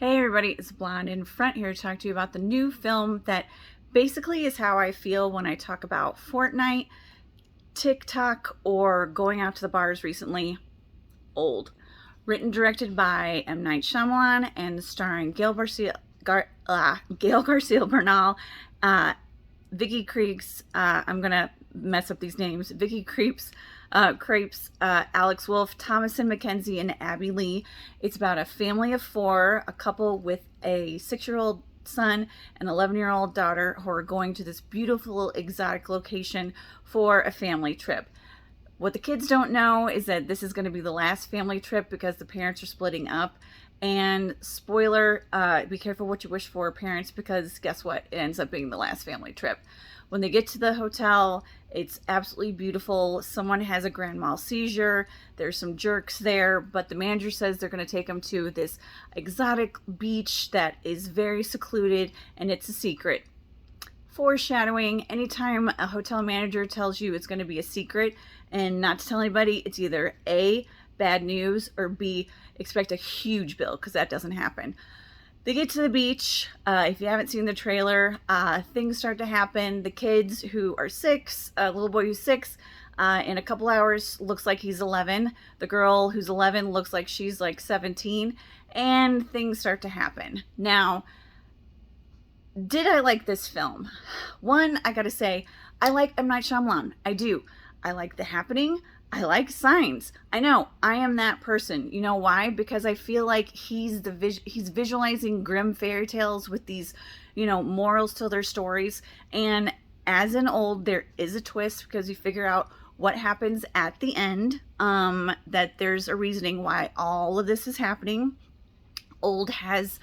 Hey everybody, it's Blonde in Front here to talk to you about the new film that basically is how I feel when I talk about Fortnite, TikTok, or going out to the bars recently. Old. Written and directed by M. Night Shyamalan and starring Gail Garcia Bernal, Vicky Creeps, I'm gonna mess up these names, Vicky Creeps, Alex Wolf, Thomason McKenzie, and Abby Lee. It's about a family of four, a couple with a 6-year-old son and 11-year-old daughter who are going to this beautiful exotic location for a family trip. What the kids don't know is that this is going to be the last family trip because the parents are splitting up. And spoiler, be careful what you wish for, parents, because guess what? It ends up being the last family trip. When they get to the hotel, it's absolutely beautiful. Someone has a grand mal seizure. There's some jerks there, but the manager says they're going to take them to this exotic beach that is very secluded, and it's a secret. Foreshadowing: anytime a hotel manager tells you it's going to be a secret and not to tell anybody, it's either A, bad news, or B, expect a huge bill, because that doesn't happen. They get to the beach. If you haven't seen the trailer, things start to happen. The kids who are 6, a little boy who's 6, in a couple hours looks like he's 11. The girl who's 11 looks like she's like 17, and things start to happen. Now, did I like this film? One, I gotta say, I like M. Night Shyamalan. I do. I like The Happening. I like Signs. I know, I am that person. You know why? Because I feel like he's visualizing grim fairy tales with these, morals to their stories. And as in Old, there is a twist because you figure out what happens at the end, that there's a reasoning why all of this is happening. Old has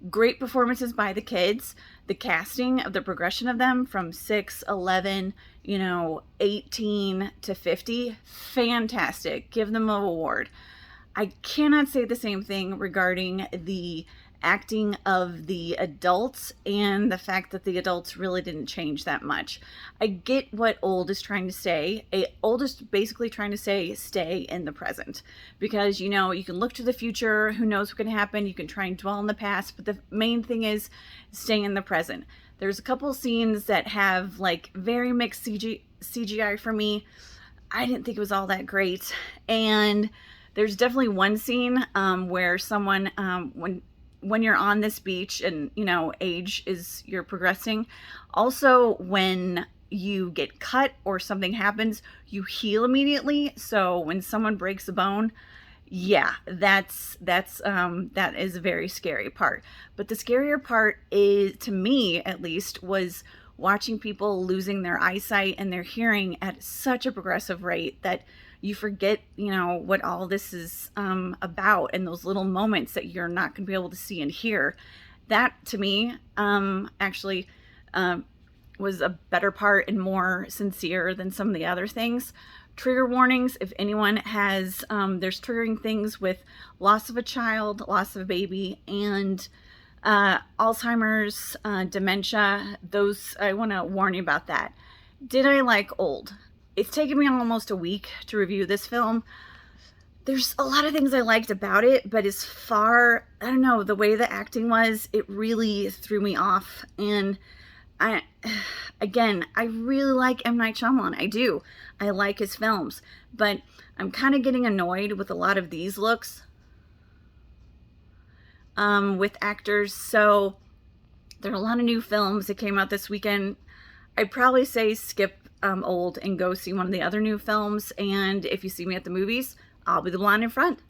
great performances by the kids. The casting of the progression of them from 6, 11, 18 to 50, fantastic. Give them an award. I cannot say the same thing regarding the acting of the adults and the fact that the adults really didn't change that much. I get what Old is trying to say. Old is basically trying to say stay in the present, because you can look to the future, who knows what can happen, you can try and dwell in the past, but the main thing is stay in the present. There's a couple scenes that have very mixed CGI for me. I didn't think it was all that great. And there's definitely one scene where someone, when you're on this beach and, age is you're progressing. Also, when you get cut or something happens, you heal immediately. So when someone breaks a bone, yeah, that is a very scary part. But the scarier part is, to me at least, was watching people losing their eyesight and their hearing at such a progressive rate that you forget, what all this is about, and those little moments that you're not going to be able to see and hear. That, to me, actually was a better part and more sincere than some of the other things. Trigger warnings: if anyone has, there's triggering things with loss of a child, loss of a baby, and Alzheimer's, dementia. Those, I want to warn you about that. Did I like Old? It's taken me almost a week to review this film. There's a lot of things I liked about it, but as far, I don't know, the way the acting was, it really threw me off. And I really like M. Night Shyamalan. I do. I like his films, but I'm kind of getting annoyed with a lot of these looks with actors. So there are a lot of new films that came out this weekend. I'd probably say skip Old and go see one of the other new films. And if you see me at the movies, I'll be the blonde in front.